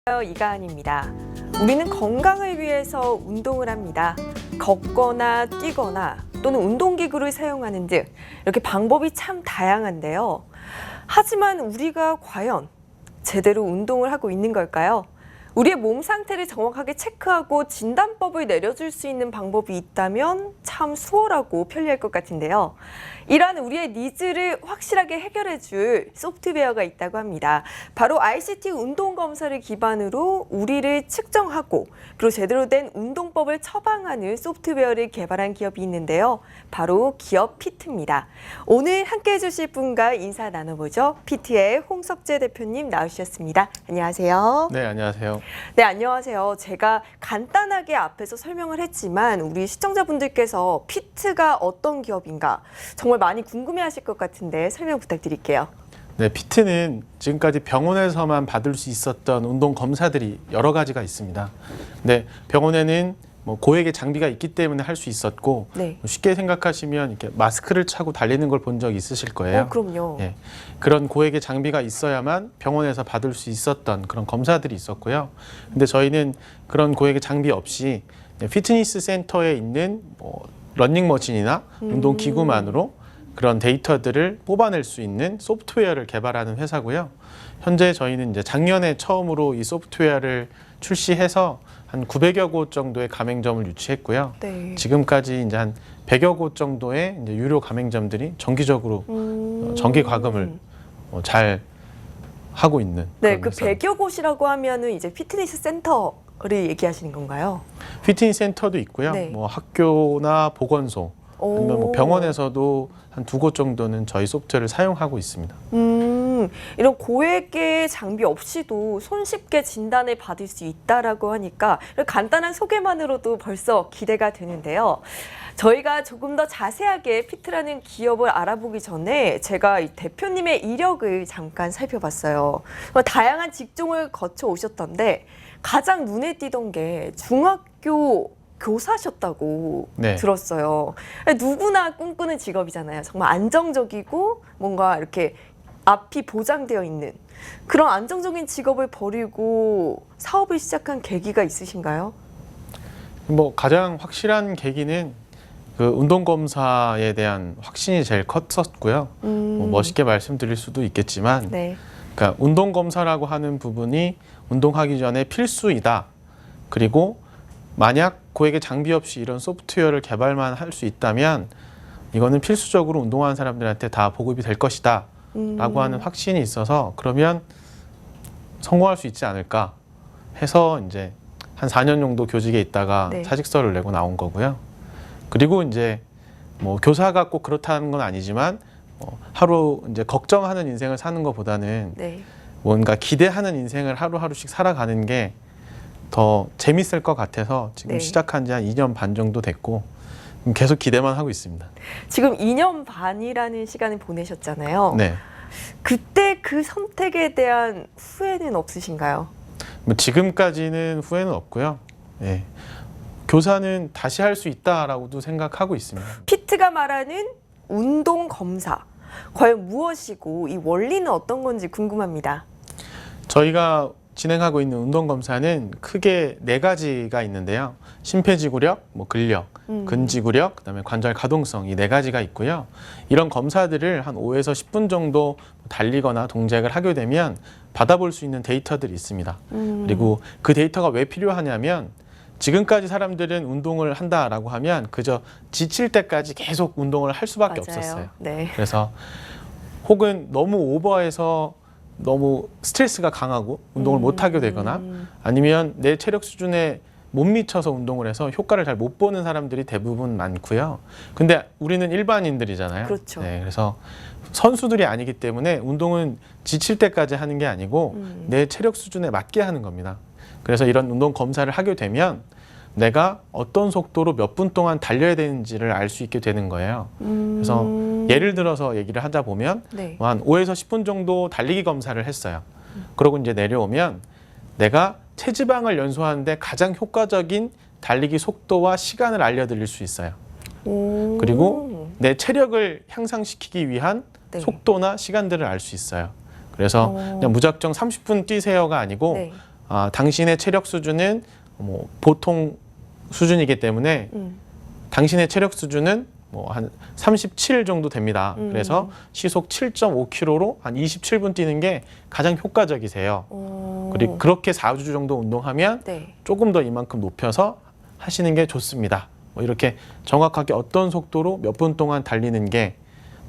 이가은입니다. 우리는 건강을 위해서 운동을 합니다. 걷거나 뛰거나 또는 운동기구를 사용하는 등 이렇게 방법이 참 다양한데요. 하지만 우리가 과연 제대로 운동을 하고 있는 걸까요? 우리의 몸 상태를 정확하게 체크하고 진단법을 내려줄 수 있는 방법이 있다면 참 수월하고 편리할 것 같은데요. 이러한 우리의 니즈를 확실하게 해결해줄 소프트웨어가 있다고 합니다. 바로 ICT 운동검사를 기반으로 우리를 측정하고 그리고 제대로 된 운동법을 처방하는 소프트웨어를 개발한 기업이 있는데요. 바로 기업 피트입니다. 오늘 함께해 주실 분과 인사 나눠보죠. 피트의 홍석재 대표님 나오셨습니다. 안녕하세요. 네, 안녕하세요. 네, 안녕하세요. 제가 간단하게 앞에서 설명을 했지만 우리 시청자분들께서 피트가 어떤 기업인가 정말 많이 궁금해하실 것 같은데 설명 부탁드릴게요. 네, 피트는 지금까지 병원에서만 받을 수 있었던 운동 검사들이 여러 가지가 있습니다. 근데 병원에는 고액의 장비가 있기 때문에 할 수 있었고 네. 쉽게 생각하시면 이렇게 마스크를 차고 달리는 걸 본 적 있으실 거예요. 그럼요. 예, 그런 고액의 장비가 있어야만 병원에서 받을 수 있었던 그런 검사들이 있었고요. 근데 저희는 그런 고액의 장비 없이 피트니스 센터에 있는 러닝머신이나 운동기구만으로 그런 데이터들을 뽑아낼 수 있는 소프트웨어를 개발하는 회사고요. 현재 저희는 이제 작년에 처음으로 이 소프트웨어를 출시해서 한 900여 곳 정도의 가맹점을 유치했고요. 네. 지금까지 이제 한 100여 곳 정도의 이제 유료 가맹점들이 정기적으로 정기 과금을 잘 하고 있는. 네, 그런 그 회사입니다. 100여 곳이라고 하면은 이제 피트니스 센터를 얘기하시는 건가요? 피트니스 센터도 있고요. 네. 학교나 보건소 아니면 병원에서도 한 2곳 정도는 저희 소프트웨어를 사용하고 있습니다. 이런 고액의 장비 없이도 손쉽게 진단을 받을 수 있다라고 하니까 간단한 소개만으로도 벌써 기대가 되는데요. 저희가 조금 더 자세하게 피트라는 기업을 알아보기 전에 제가 이 대표님의 이력을 잠깐 살펴봤어요. 다양한 직종을 거쳐 오셨던데 가장 눈에 띄던 게 중학교 교사셨다고 네. 들었어요. 누구나 꿈꾸는 직업이잖아요. 정말 안정적이고 뭔가 이렇게 앞이 보장되어 있는 그런 안정적인 직업을 버리고 사업을 시작한 계기가 있으신가요? 가장 확실한 계기는 그 운동검사에 대한 확신이 제일 컸었고요. 멋있게 말씀드릴 수도 있겠지만 네. 그러니까 운동검사라고 하는 부분이 운동하기 전에 필수이다. 그리고 만약 고액의 장비 없이 이런 소프트웨어를 개발만 할 수 있다면 이거는 필수적으로 운동하는 사람들한테 다 보급이 될 것이다 라고 하는 확신이 있어서 그러면 성공할 수 있지 않을까 해서 이제 한 4년 정도 교직에 있다가 네. 사직서를 내고 나온 거고요. 그리고 이제 교사가 꼭 그렇다는 건 아니지만 하루 이제 걱정하는 인생을 사는 것보다는 네. 뭔가 기대하는 인생을 하루하루씩 살아가는 게 더 재밌을 것 같아서 지금 네. 시작한 지 한 2년 반 정도 됐고 계속 기대만 하고 있습니다. 지금 2년 반이라는 시간을 보내셨잖아요. 네. 그때 그 선택에 대한 후회는 없으신가요? 지금까지는 후회는 없고요. 예. 교사는 다시 할 수 있다라고도 생각하고 있습니다. 피트가 말하는 운동 검사. 과연 무엇이고 이 원리는 어떤 건지 궁금합니다. 저희가 진행하고 있는 운동검사는 크게 4가지가 있는데요. 심폐지구력, 근력, 근지구력, 그다음에 관절 가동성 이 4가지가 있고요. 이런 검사들을 한 5에서 10분 정도 달리거나 동작을 하게 되면 받아볼 수 있는 데이터들이 있습니다. 그리고 그 데이터가 왜 필요하냐면 지금까지 사람들은 운동을 한다라고 하면 그저 지칠 때까지 계속 운동을 할 수밖에 맞아요. 없었어요. 네. 그래서 혹은 너무 오버해서 너무 스트레스가 강하고 운동을 못하게 되거나 아니면 내 체력 수준에 못 미쳐서 운동을 해서 효과를 잘 못 보는 사람들이 대부분 많고요. 근데 우리는 일반인들이잖아요. 그렇죠. 네, 그래서 선수들이 아니기 때문에 운동은 지칠 때까지 하는 게 아니고 내 체력 수준에 맞게 하는 겁니다. 그래서 이런 운동 검사를 하게 되면 내가 어떤 속도로 몇 분 동안 달려야 되는지를 알 수 있게 되는 거예요. 그래서 예를 들어서 얘기를 하다 보면 네. 한 5에서 10분 정도 달리기 검사를 했어요. 그러고 이제 내려오면 내가 체지방을 연소하는데 가장 효과적인 달리기 속도와 시간을 알려드릴 수 있어요. 그리고 내 체력을 향상시키기 위한 네. 속도나 시간들을 알 수 있어요. 그래서 그냥 무작정 30분 뛰세요가 아니고 네. 당신의 체력 수준은 뭐 보통 수준이기 때문에 당신의 체력 수준은 뭐 한 37 정도 됩니다. 그래서 시속 7.5km로 한 27분 뛰는 게 가장 효과적이세요. 그리고 그렇게 4주 정도 운동하면 네. 조금 더 이만큼 높여서 하시는 게 좋습니다. 뭐 이렇게 정확하게 어떤 속도로 몇 분 동안 달리는 게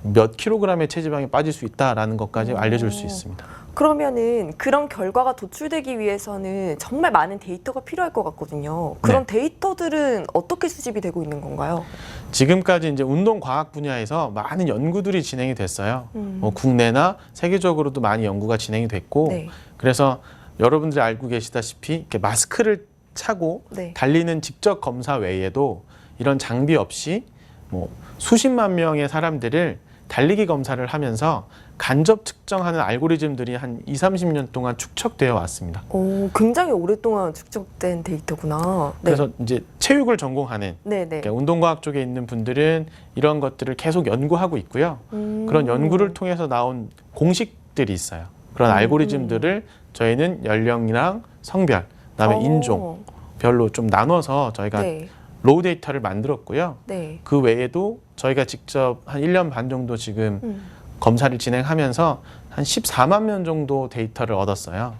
몇 킬로그램의 체지방이 빠질 수 있다라는 것까지 알려줄 수 있습니다. 그러면은 그런 결과가 도출되기 위해서는 정말 많은 데이터가 필요할 것 같거든요. 그런 데이터들은 어떻게 수집이 되고 있는 건가요? 지금까지 이제 운동 과학 분야에서 많은 연구들이 진행이 됐어요. 뭐 국내나 세계적으로도 많이 연구가 진행이 됐고, 네. 그래서 여러분들이 알고 계시다시피 이렇게 마스크를 차고 네. 달리는 직접 검사 외에도 이런 장비 없이 뭐 수십만 명의 사람들을 달리기 검사를 하면서 간접 측정하는 알고리즘들이 한 20-30년 동안 축적되어 왔습니다. 오, 굉장히 오랫동안 축적된 데이터구나. 네. 그래서 이제 체육을 전공하는 네네. 그러니까 운동과학 쪽에 있는 분들은 이런 것들을 계속 연구하고 있고요. 그런 연구를 통해서 나온 공식들이 있어요. 그런 알고리즘들을 저희는 연령이랑 성별, 그다음에 인종 별로 좀 나눠서 저희가 네. 로우 데이터를 만들었고요. 네. 그 외에도 저희가 직접 한 1년 반 정도 지금 검사를 진행하면서 한 14만 명 정도 데이터를 얻었어요.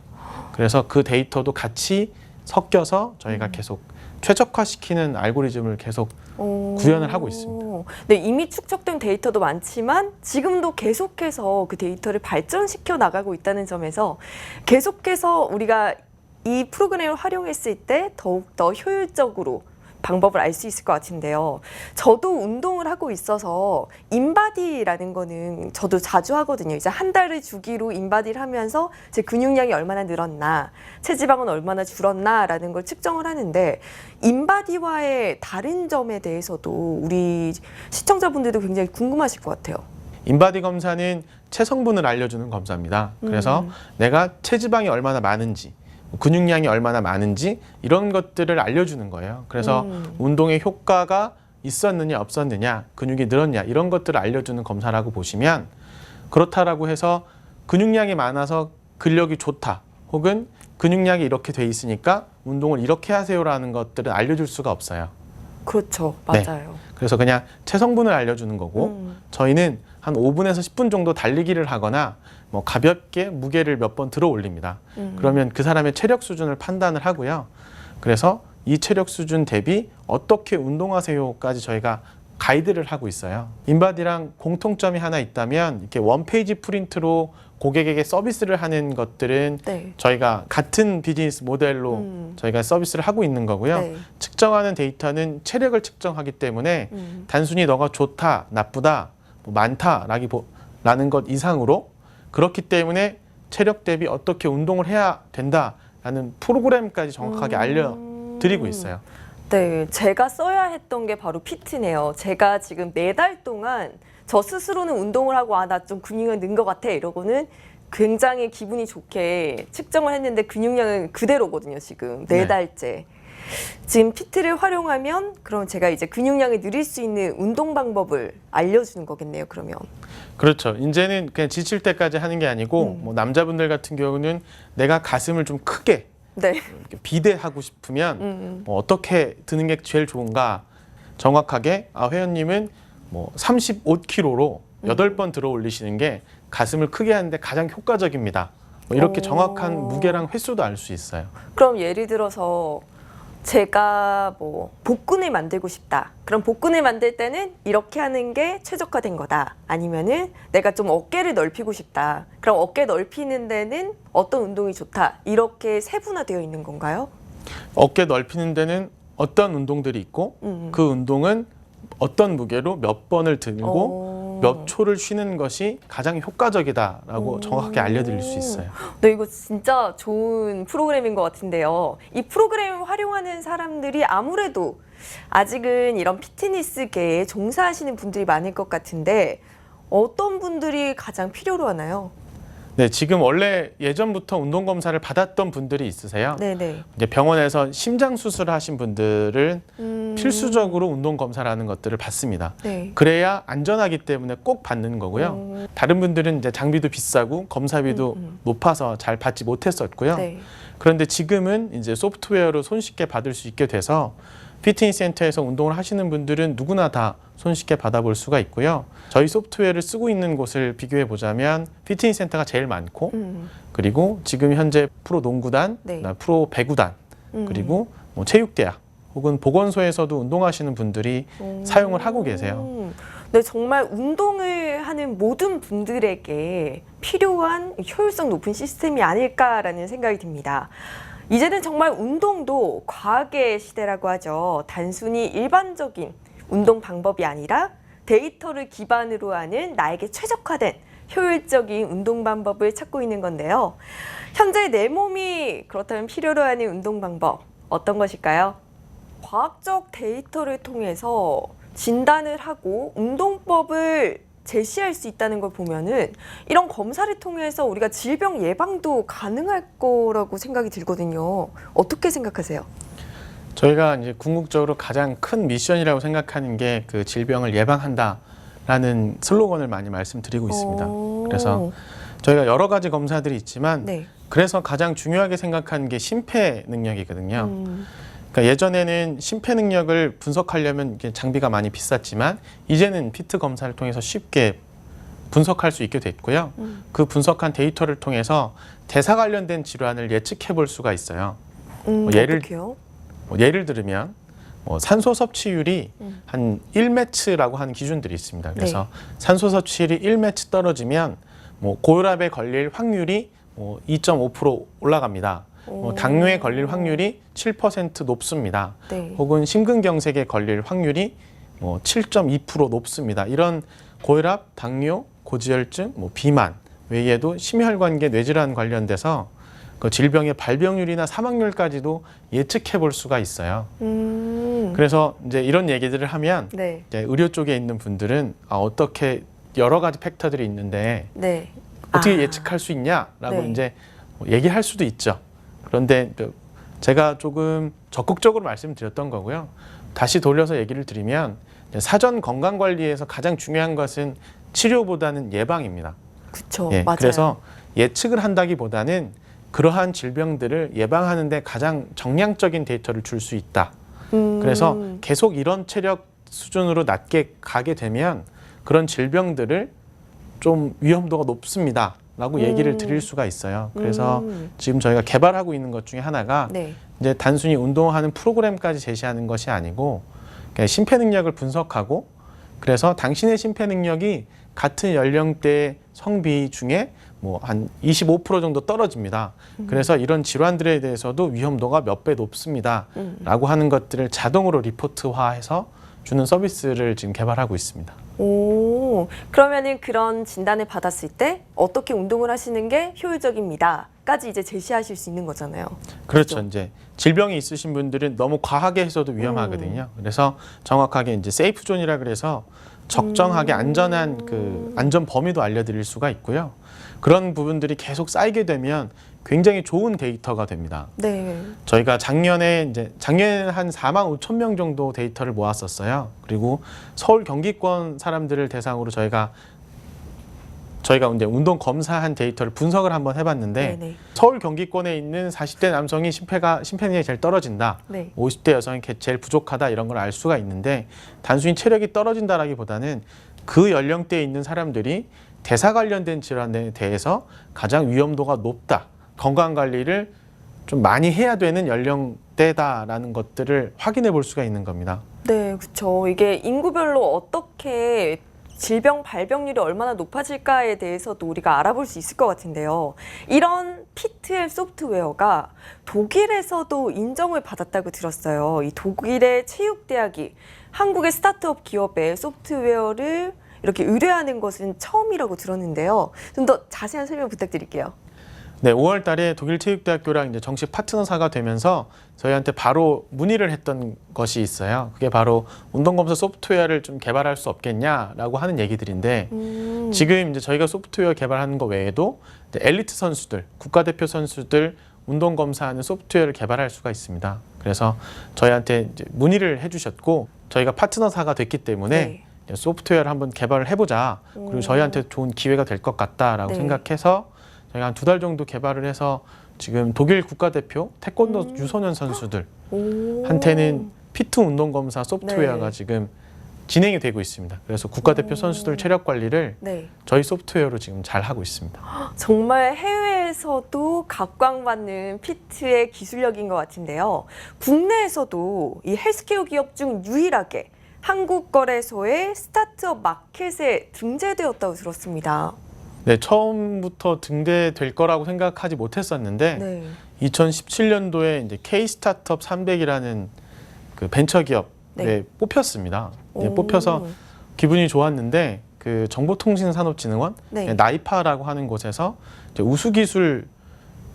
그래서 그 데이터도 같이 섞여서 저희가 계속 최적화시키는 알고리즘을 계속 구현을 하고 있습니다. 네, 이미 축적된 데이터도 많지만 지금도 계속해서 그 데이터를 발전시켜 나가고 있다는 점에서 계속해서 우리가 이 프로그램을 활용했을 때 더욱더 효율적으로 방법을 알 수 있을 것 같은데요. 저도 운동을 하고 있어서 인바디라는 거는 저도 자주 하거든요. 이제 한 달을 주기로 인바디를 하면서 제 근육량이 얼마나 늘었나, 체지방은 얼마나 줄었나라는 걸 측정을 하는데 인바디와의 다른 점에 대해서도 우리 시청자분들도 굉장히 궁금하실 것 같아요. 인바디 검사는 체성분을 알려주는 검사입니다. 그래서 내가 체지방이 얼마나 많은지, 근육량이 얼마나 많은지 이런 것들을 알려주는 거예요. 그래서 운동의 효과가 있었느냐 없었느냐, 근육이 늘었냐 이런 것들을 알려주는 검사라고 보시면, 그렇다라고 해서 근육량이 많아서 근력이 좋다 혹은 근육량이 이렇게 돼 있으니까 운동을 이렇게 하세요라는 것들은 알려줄 수가 없어요. 그렇죠. 네. 맞아요. 그래서 그냥 체성분을 알려주는 거고 저희는 한 5분에서 10분 정도 달리기를 하거나 뭐 가볍게 무게를 몇 번 들어 올립니다. 그러면 그 사람의 체력 수준을 판단을 하고요. 그래서 이 체력 수준 대비 어떻게 운동하세요까지 저희가 가이드를 하고 있어요. 인바디랑 공통점이 하나 있다면 이렇게 원페이지 프린트로 고객에게 서비스를 하는 것들은 네. 저희가 같은 비즈니스 모델로 저희가 서비스를 하고 있는 거고요. 네. 측정하는 데이터는 체력을 측정하기 때문에 단순히 너가 좋다, 나쁘다, 뭐 많다라는 것 이상으로, 그렇기 때문에 체력 대비 어떻게 운동을 해야 된다라는 프로그램까지 정확하게 알려드리고 있어요. 네, 제가 써야 했던 게 바로 PT네요. 제가 지금 4달 동안 저 스스로는 운동을 하고 나 좀 근육이 는 것 같아 이러고는 굉장히 기분이 좋게 측정을 했는데 근육량은 그대로거든요. 지금 4달째. 지금 PT를 활용하면 그럼 제가 이제 근육량을 늘릴 수 있는 운동 방법을 알려주는 거겠네요. 그러면. 그렇죠. 이제는 그냥 지칠 때까지 하는 게 아니고 뭐 남자분들 같은 경우는 내가 가슴을 좀 크게 네. 이렇게 비대하고 싶으면 뭐 어떻게 드는 게 제일 좋은가, 정확하게 회원님은 뭐 35kg로 8번 들어 올리시는 게 가슴을 크게 하는데 가장 효과적입니다. 뭐 이렇게 정확한 무게랑 횟수도 알 수 있어요. 그럼 예를 들어서 제가 뭐 복근을 만들고 싶다. 그럼 복근을 만들 때는 이렇게 하는 게 최적화된 거다. 아니면은 내가 좀 어깨를 넓히고 싶다. 그럼 어깨 넓히는 데는 어떤 운동이 좋다. 이렇게 세분화되어 있는 건가요? 어깨 넓히는 데는 어떤 운동들이 있고 그 운동은 어떤 무게로 몇 번을 들고 몇 초를 쉬는 것이 가장 효과적이다라고 정확하게 알려드릴 수 있어요. 네, 이거 진짜 좋은 프로그램인 것 같은데요. 이 프로그램을 활용하는 사람들이 아무래도 아직은 이런 피트니스계에 종사하시는 분들이 많을 것 같은데 어떤 분들이 가장 필요로 하나요? 네, 지금 원래 예전부터 운동 검사를 받았던 분들이 있으세요. 네네. 이제 병원에서 심장 수술을 하신 분들은 필수적으로 운동 검사라는 것들을 받습니다. 네. 그래야 안전하기 때문에 꼭 받는 거고요. 다른 분들은 이제 장비도 비싸고 검사비도 높아서 잘 받지 못했었고요. 네. 그런데 지금은 이제 소프트웨어로 손쉽게 받을 수 있게 돼서 피트니스 센터에서 운동을 하시는 분들은 누구나 다 손쉽게 받아볼 수가 있고요. 저희 소프트웨어를 쓰고 있는 곳을 비교해 보자면 피트니스 센터가 제일 많고 그리고 지금 현재 프로 농구단, 네. 프로 배구단 그리고 뭐 체육대학 혹은 보건소에서도 운동하시는 분들이 사용을 하고 계세요. 네, 정말 운동을 하는 모든 분들에게 필요한 효율성 높은 시스템이 아닐까라는 생각이 듭니다. 이제는 정말 운동도 과학의 시대라고 하죠. 단순히 일반적인 운동 방법이 아니라 데이터를 기반으로 하는 나에게 최적화된 효율적인 운동 방법을 찾고 있는 건데요. 현재 내 몸이 그렇다면 필요로 하는 운동 방법 어떤 것일까요? 과학적 데이터를 통해서 진단을 하고 운동법을 제시할 수 있다는 걸 보면은 이런 검사를 통해서 우리가 질병 예방도 가능할 거라고 생각이 들거든요. 어떻게 생각하세요? 저희가 이제 궁극적으로 가장 큰 미션이라고 생각하는 게 그 질병을 예방한다라는 슬로건을 많이 말씀드리고 있습니다. 그래서 저희가 여러 가지 검사들이 있지만 네. 그래서 가장 중요하게 생각하는 게 심폐 능력이거든요. 그러니까 예전에는 심폐 능력을 분석하려면 이게 장비가 많이 비쌌지만 이제는 피트 검사를 통해서 쉽게 분석할 수 있게 됐고요. 그 분석한 데이터를 통해서 대사 관련된 질환을 예측해 볼 수가 있어요. 어떻게요? 예를 들면 산소 섭취율이 한 1매츠라고 하는 기준들이 있습니다. 그래서 산소 섭취율이 1매츠 떨어지면 고혈압에 걸릴 확률이 2.5% 올라갑니다. 당뇨에 걸릴 확률이 7% 높습니다. 네. 혹은 심근경색에 걸릴 확률이 7.2% 높습니다. 이런 고혈압, 당뇨, 고지혈증, 비만 외에도 심혈관계 뇌질환 관련돼서 그 질병의 발병률이나 사망률까지도 예측해 볼 수가 있어요. 그래서 이제 이런 얘기들을 하면 네. 이제 의료 쪽에 있는 분들은 어떻게 여러 가지 팩터들이 있는데 네. 어떻게 예측할 수 있냐라고 네. 이제 얘기할 수도 있죠. 그런데 제가 조금 적극적으로 말씀드렸던 거고요. 다시 돌려서 얘기를 드리면 사전 건강 관리에서 가장 중요한 것은 치료보다는 예방입니다. 그렇죠. 예, 맞아요. 그래서 예측을 한다기보다는 그러한 질병들을 예방하는 데 가장 정량적인 데이터를 줄 수 있다. 그래서 계속 이런 체력 수준으로 낮게 가게 되면 그런 질병들을 좀 위험도가 높습니다. 라고 얘기를 드릴 수가 있어요. 그래서 지금 저희가 개발하고 있는 것 중에 하나가 네. 이제 단순히 운동하는 프로그램까지 제시하는 것이 아니고 그냥 심폐 능력을 분석하고 그래서 당신의 심폐 능력이 같은 연령대 성비 중에 한 25% 정도 떨어집니다. 그래서 이런 질환들에 대해서도 위험도가 몇 배 높습니다. 라고 하는 것들을 자동으로 리포트화해서 주는 서비스를 지금 개발하고 있습니다. 오, 그러면은 그런 진단을 받았을 때 어떻게 운동을 하시는 게 효율적입니다.까지 이제 제시하실 수 있는 거잖아요. 그렇죠. 이제 질병이 있으신 분들은 너무 과하게 해서도 위험하거든요. 그래서 정확하게 이제 세이프 존이라 그래서 적정하게 안전한 그 안전 범위도 알려드릴 수가 있고요. 그런 부분들이 계속 쌓이게 되면 굉장히 좋은 데이터가 됩니다. 네. 저희가 작년에 한 4만 5천 명 정도 데이터를 모았었어요. 그리고 서울 경기권 사람들을 대상으로 저희가 이제 운동 검사한 데이터를 분석을 한번 해봤는데 네네. 서울 경기권에 있는 40대 남성이 심폐능력이 제일 떨어진다. 네. 50대 여성이 제일 부족하다 이런 걸 알 수가 있는데 단순히 체력이 떨어진다라기보다는 그 연령대에 있는 사람들이 대사 관련된 질환에 대해서 가장 위험도가 높다. 건강 관리를 좀 많이 해야 되는 연령대다라는 것들을 확인해 볼 수가 있는 겁니다. 네, 그렇죠. 이게 인구별로 어떻게 질병 발병률이 얼마나 높아질까에 대해서도 우리가 알아볼 수 있을 것 같은데요. 이런 피트헬 소프트웨어가 독일에서도 인정을 받았다고 들었어요. 이 독일의 체육대학이 한국의 스타트업 기업의 소프트웨어를 이렇게 의뢰하는 것은 처음이라고 들었는데요. 좀 더 자세한 설명 부탁드릴게요. 네, 5월 달에 독일체육대학교랑 이제 정식 파트너사가 되면서 저희한테 바로 문의를 했던 것이 있어요. 그게 바로 운동검사 소프트웨어를 좀 개발할 수 없겠냐라고 하는 얘기들인데 지금 이제 저희가 소프트웨어 개발하는 거 외에도 이제 엘리트 선수들, 국가대표 선수들 운동검사하는 소프트웨어를 개발할 수가 있습니다. 그래서 저희한테 이제 문의를 해주셨고 저희가 파트너사가 됐기 때문에 네. 소프트웨어를 한번 개발을 해보자. 그리고 저희한테 좋은 기회가 될 것 같다라고 네. 생각해서 저희가 한 2달 정도 개발을 해서 지금 독일 국가대표 태권도 유소년 선수들한테는 오. 피트 운동 검사 소프트웨어가 네. 지금 진행이 되고 있습니다. 그래서 국가대표 선수들 체력 관리를 네. 저희 소프트웨어로 지금 잘 하고 있습니다. 정말 해외에서도 각광받는 피트의 기술력인 것 같은데요. 국내에서도 이 헬스케어 기업 중 유일하게 한국 거래소의 스타트업 마켓에 등재되었다고 들었습니다. 네, 처음부터 등재될 거라고 생각하지 못했었는데 네. 2017년도에 이제 K 스타트업 300이라는 그 벤처 기업에 네. 뽑혔습니다. 네, 오. 뽑혀서 기분이 좋았는데 그 정보통신산업진흥원 네. 나이파라고 하는 곳에서 이제 우수기술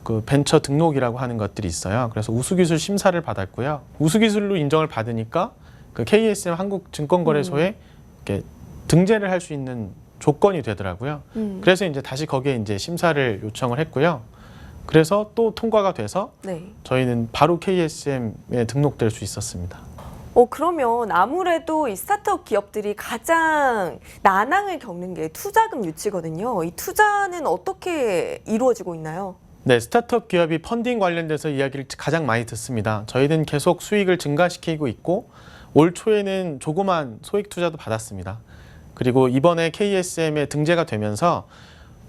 그 벤처 등록이라고 하는 것들이 있어요. 그래서 우수기술 심사를 받았고요. 우수기술로 인정을 받으니까 그 KSM 한국증권거래소에 이렇게 등재를 할 수 있는 조건이 되더라고요. 그래서 이제 다시 거기에 이제 심사를 요청을 했고요. 그래서 또 통과가 돼서 네. 저희는 바로 KSM에 등록될 수 있었습니다. 그러면 아무래도 이 스타트업 기업들이 가장 난항을 겪는 게 투자금 유치거든요. 이 투자는 어떻게 이루어지고 있나요? 네, 스타트업 기업이 펀딩 관련돼서 이야기를 가장 많이 듣습니다. 저희는 계속 수익을 증가시키고 있고 올 초에는 조그만 소액 투자도 받았습니다. 그리고 이번에 KSM에 등재가 되면서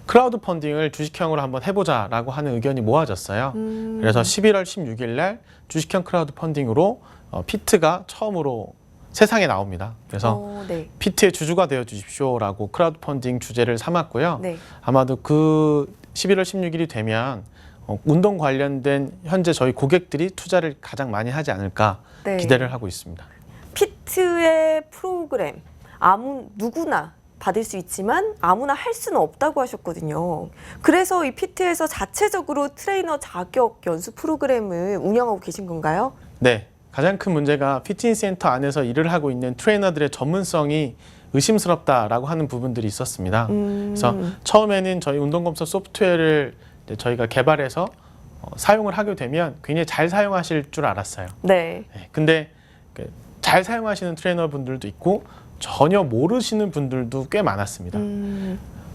크라우드 펀딩을 주식형으로 한번 해보자라고 하는 의견이 모아졌어요. 그래서 11월 16일 날 주식형 크라우드 펀딩으로 피트가 처음으로 세상에 나옵니다. 그래서 네. 피트의 주주가 되어 주십시오라고 크라우드 펀딩 주제를 삼았고요. 네. 아마도 그 11월 16일이 되면 운동 관련된 현재 저희 고객들이 투자를 가장 많이 하지 않을까 네. 기대를 하고 있습니다. 피트의 프로그램 누구나 받을 수 있지만 아무나 할 수는 없다고 하셨거든요. 그래서 이 피트에서 자체적으로 트레이너 자격 연수 프로그램을 운영하고 계신 건가요? 네, 가장 큰 문제가 피트니스 센터 안에서 일을 하고 있는 트레이너들의 전문성이 의심스럽다라고 하는 부분들이 있었습니다. 그래서 처음에는 저희 운동검사 소프트웨어를 이제 저희가 개발해서 사용을 하게 되면 굉장히 잘 사용하실 줄 알았어요. 네. 네, 근데 잘 사용하시는 트레이너분들도 있고 전혀 모르시는 분들도 꽤 많았습니다.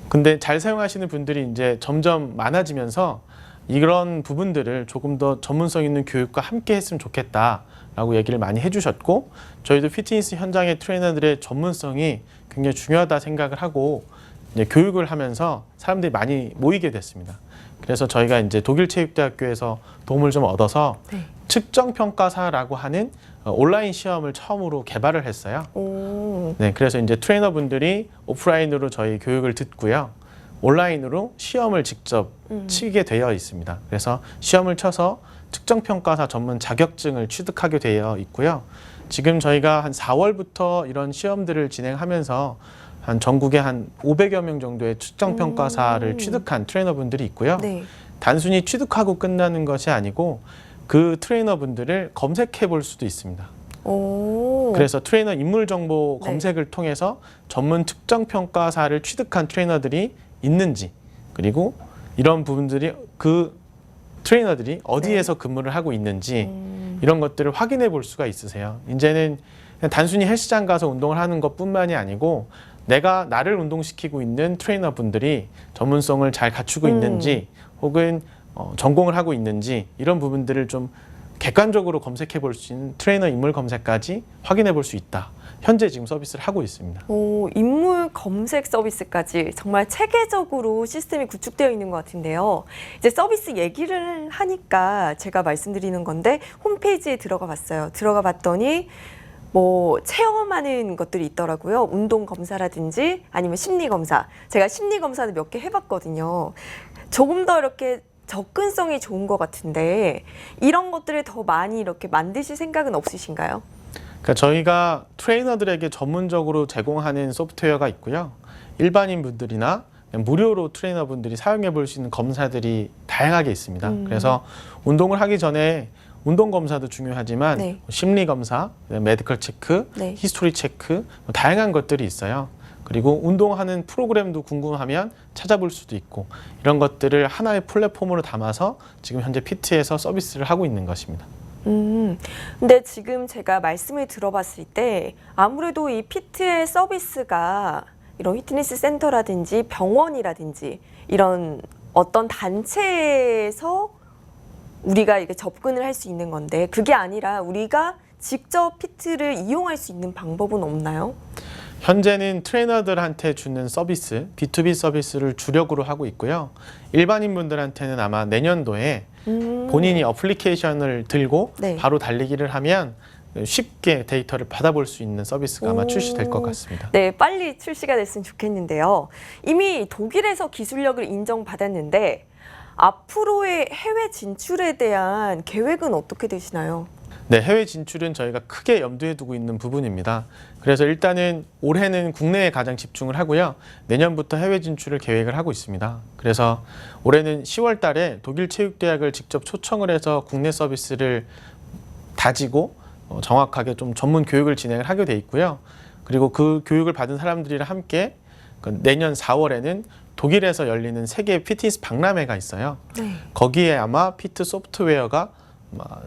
근데 잘 사용하시는 분들이 이제 점점 많아지면서 이런 부분들을 조금 더 전문성 있는 교육과 함께 했으면 좋겠다라고 얘기를 많이 해주셨고 저희도 피트니스 현장의 트레이너들의 전문성이 굉장히 중요하다 생각을 하고 이제 교육을 하면서 사람들이 많이 모이게 됐습니다. 그래서 저희가 이제 독일체육대학교에서 도움을 좀 얻어서 네. 측정평가사라고 하는 온라인 시험을 처음으로 개발을 했어요. 오. 네, 그래서 이제 트레이너분들이 오프라인으로 저희 교육을 듣고요. 온라인으로 시험을 직접 치게 되어 있습니다. 그래서 시험을 쳐서 측정평가사 전문 자격증을 취득하게 되어 있고요. 지금 저희가 한 4월부터 이런 시험들을 진행하면서 한 전국에 한 500여 명 정도의 측정평가사를 취득한 트레이너분들이 있고요. 네. 단순히 취득하고 끝나는 것이 아니고 그 트레이너분들을 검색해 볼 수도 있습니다. 오. 그래서 트레이너 인물 정보 네. 검색을 통해서 전문 측정 평가사를 취득한 트레이너들이 있는지 그리고 이런 부분들이 그 트레이너들이 어디에서 근무를 하고 있는지 이런 것들을 확인해 볼 수가 있으세요. 이제는 그냥 단순히 헬스장 가서 운동을 하는 것뿐만이 아니고 내가 나를 운동시키고 있는 트레이너분들이 전문성을 잘 갖추고 있는지 혹은 전공을 하고 있는지 이런 부분들을 좀 객관적으로 검색해 볼 수 있는 트레이너 인물 검색까지 확인해 볼 수 있다. 현재 지금 서비스를 하고 있습니다. 오, 인물 검색 서비스까지 정말 체계적으로 시스템이 구축되어 있는 것 같은데요. 이제 서비스 얘기를 하니까 제가 말씀드리는 건데 홈페이지에 들어가 봤어요. 들어가 봤더니 뭐 체험하는 것들이 있더라고요. 운동 검사라든지 아니면 심리 검사. 제가 심리 검사는 몇 개 해봤거든요. 조금 더 이렇게 접근성이 좋은 것 같은데 이런 것들을 더 많이 이렇게 만드실 생각은 없으신가요? 그러니까 저희가 트레이너들에게 전문적으로 제공하는 소프트웨어가 있고요. 일반인 분들이나 무료로 트레이너분들이 사용해 볼 수 있는 검사들이 다양하게 있습니다. 그래서 운동을 하기 전에 운동 검사도 중요하지만 네. 심리 검사, 메디컬 체크, 네. 히스토리 체크 다양한 것들이 있어요. 그리고 운동하는 프로그램도 궁금하면 찾아볼 수도 있고 이런 것들을 하나의 플랫폼으로 담아서 지금 현재 피트에서 서비스를 하고 있는 것입니다. 근데 지금 제가 말씀을 들어봤을 때 아무래도 이 피트의 서비스가 이런 피트니스 센터라든지 병원이라든지 이런 어떤 단체에서 우리가 이게 접근을 할 수 있는 건데 그게 아니라 우리가 직접 피트를 이용할 수 있는 방법은 없나요? 현재는 트레이너들한테 주는 서비스, B2B 서비스를 주력으로 하고 있고요. 일반인 분들한테는 아마 내년도에 본인이 어플리케이션을 들고 네. 바로 달리기를 하면 쉽게 데이터를 받아볼 수 있는 서비스가 아마 출시될 것 같습니다. 네, 빨리 출시가 됐으면 좋겠는데요. 이미 독일에서 기술력을 인정받았는데 앞으로의 해외 진출에 대한 계획은 어떻게 되시나요? 네, 해외 진출은 저희가 크게 염두에 두고 있는 부분입니다. 그래서 일단은 올해는 국내에 가장 집중을 하고요. 내년부터 해외 진출을 계획을 하고 있습니다. 그래서 올해는 10월 달에 독일 체육대학을 직접 초청을 해서 국내 서비스를 다지고 정확하게 좀 전문 교육을 진행을 하게 돼 있고요. 그리고 그 교육을 받은 사람들이랑 함께 내년 4월에는 독일에서 열리는 세계 피트니스 박람회가 있어요. 네. 거기에 아마 피트 소프트웨어가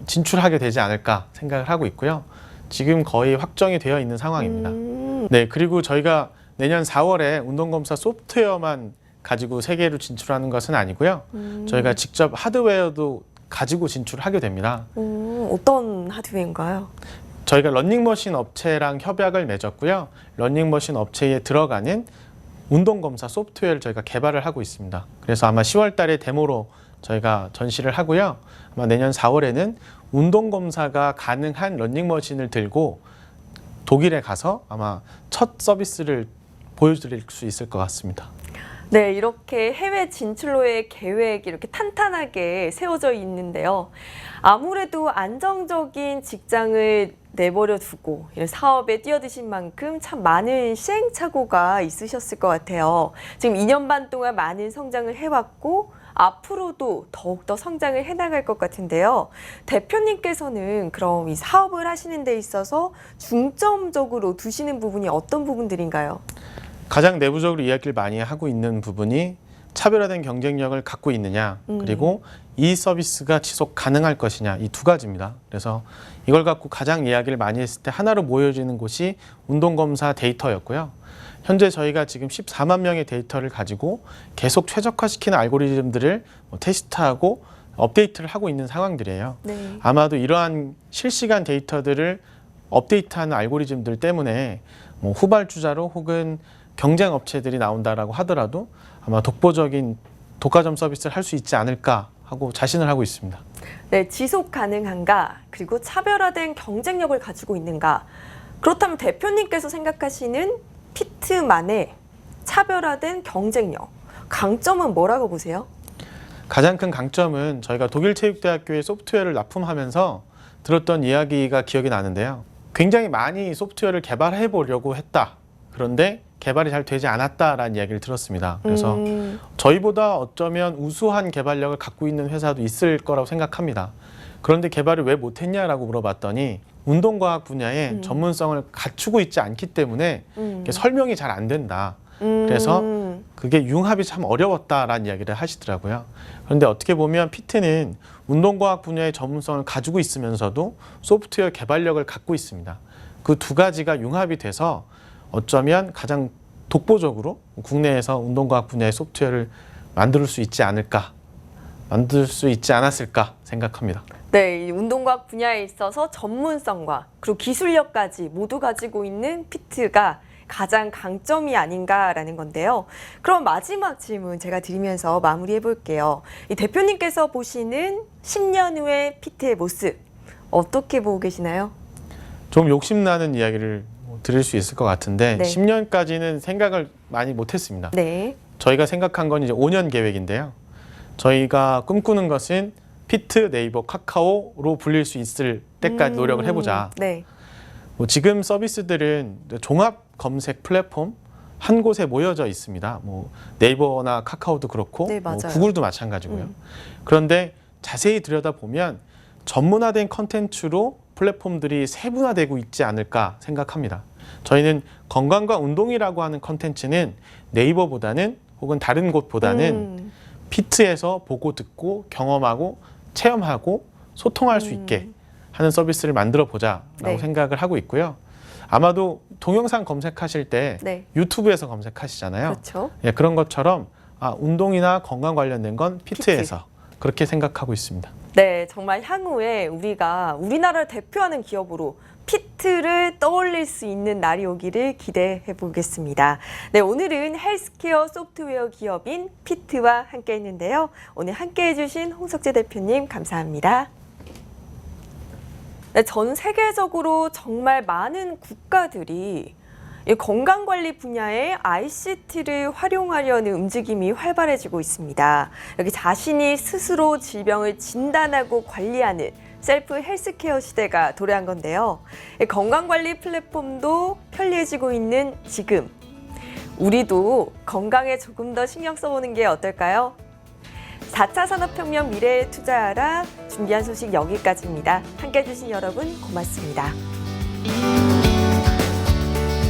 진출하게 되지 않을까 생각을 하고 있고요. 지금 거의 확정이 되어 있는 상황입니다. 네, 그리고 저희가 내년 4월에 운동검사 소프트웨어만 가지고 세계로 진출하는 것은 아니고요. 저희가 직접 하드웨어도 가지고 진출하게 됩니다. 어떤 하드웨어인가요? 저희가 러닝머신 업체랑 협약을 맺었고요. 러닝머신 업체에 들어가는 운동검사 소프트웨어를 저희가 개발을 하고 있습니다. 그래서 아마 10월 달에 데모로 저희가 전시를 하고요. 아마 내년 4월에는 운동검사가 가능한 러닝머신을 들고 독일에 가서 아마 첫 서비스를 보여드릴 수 있을 것 같습니다. 네, 이렇게 해외 진출로의 계획이 이렇게 탄탄하게 세워져 있는데요. 아무래도 안정적인 직장을 내버려 두고 이런 사업에 뛰어드신 만큼 참 많은 시행착오가 있으셨을 것 같아요. 지금 2년 반 동안 많은 성장을 해왔고 앞으로도 더욱더 성장을 해나갈 것 같은데요. 대표님께서는 그럼 이 사업을 하시는 데 있어서 중점적으로 두시는 부분이 어떤 부분들인가요? 가장 내부적으로 이야기를 많이 하고 있는 부분이 차별화된 경쟁력을 갖고 있느냐, 그리고 이 서비스가 지속 가능할 것이냐, 이 두 가지입니다. 그래서 이걸 갖고 가장 이야기를 많이 했을 때 하나로 모여지는 곳이 운동검사 데이터였고요. 현재 저희가 지금 14만 명의 데이터를 가지고 계속 최적화시키는 알고리즘들을 테스트하고 업데이트를 하고 있는 상황들이에요. 네. 아마도 이러한 실시간 데이터들을 업데이트하는 알고리즘들 때문에 후발주자로 혹은 경쟁 업체들이 나온다라고 하더라도 아마 독보적인 독과점 서비스를 할 수 있지 않을까 하고 자신을 하고 있습니다. 네, 지속 가능한가, 그리고 차별화된 경쟁력을 가지고 있는가. 그렇다면 대표님께서 생각하시는 피트만의 차별화된 경쟁력, 강점은 뭐라고 보세요? 가장 큰 강점은 저희가 독일체육대학교에 소프트웨어를 납품하면서 들었던 이야기가 기억이 나는데요. 굉장히 많이 소프트웨어를 개발해 보려고 했다. 그런데 개발이 잘 되지 않았다라는 이야기를 들었습니다. 그래서 저희보다 어쩌면 우수한 개발력을 갖고 있는 회사도 있을 거라고 생각합니다. 그런데 개발을 왜 못했냐라고 물어봤더니 운동과학 분야에 전문성을 갖추고 있지 않기 때문에 설명이 잘 안 된다. 그래서 그게 융합이 참 어려웠다라는 이야기를 하시더라고요. 그런데 어떻게 보면 피트는 운동과학 분야의 전문성을 가지고 있으면서도 소프트웨어 개발력을 갖고 있습니다. 그 두 가지가 융합이 돼서 어쩌면 가장 독보적으로 국내에서 운동과학 분야의 소프트웨어를 만들 수 있지 않았을까 생각합니다. 네, 이 운동과학 분야에 있어서 전문성과 그리고 기술력까지 모두 가지고 있는 피트가 가장 강점이 아닌가라는 건데요. 그럼 마지막 질문 제가 드리면서 마무리해 볼게요. 이 대표님께서 보시는 10년 후의 피트의 모습 어떻게 보고 계시나요? 좀 욕심나는 이야기를 드릴 수 있을 것 같은데 네. 10년까지는 생각을 많이 못했습니다. 네. 저희가 생각한 건 이제 5년 계획인데요. 저희가 꿈꾸는 것은 피트, 네이버, 카카오로 불릴 수 있을 때까지 노력을 해보자. 네. 지금 서비스들은 종합 검색 플랫폼 한 곳에 모여져 있습니다. 네이버나 카카오도 그렇고 네, 맞아요. 구글도 마찬가지고요. 그런데 자세히 들여다보면 전문화된 컨텐츠로 플랫폼들이 세분화되고 있지 않을까 생각합니다. 저희는 건강과 운동이라고 하는 컨텐츠는 네이버보다는 혹은 다른 곳보다는 피트에서 보고 듣고 경험하고 체험하고 소통할 수 있게 하는 서비스를 만들어 보자라고 네. 생각을 하고 있고요. 아마도 동영상 검색하실 때 네. 유튜브에서 검색하시잖아요. 그렇죠. 예, 그런 것처럼 운동이나 건강 관련된 건 피트에서 그렇게 생각하고 있습니다. 네, 정말 향후에 우리가 우리나라를 대표하는 기업으로 피트를 떠올릴 수 있는 날이 오기를 기대해 보겠습니다. 네, 오늘은 헬스케어 소프트웨어 기업인 피트와 함께 했는데요. 오늘 함께 해주신 홍석재 대표님 감사합니다. 네, 전 세계적으로 정말 많은 국가들이 이 건강관리 분야에 ICT를 활용하려는 움직임이 활발해지고 있습니다. 여기 자신이 스스로 질병을 진단하고 관리하는 셀프 헬스케어 시대가 도래한 건데요. 이 건강관리 플랫폼도 편리해지고 있는 지금, 우리도 건강에 조금 더 신경 써보는 게 어떨까요? 4차 산업혁명 미래에 투자하라 준비한 소식 여기까지입니다. 함께해 주신 여러분 고맙습니다.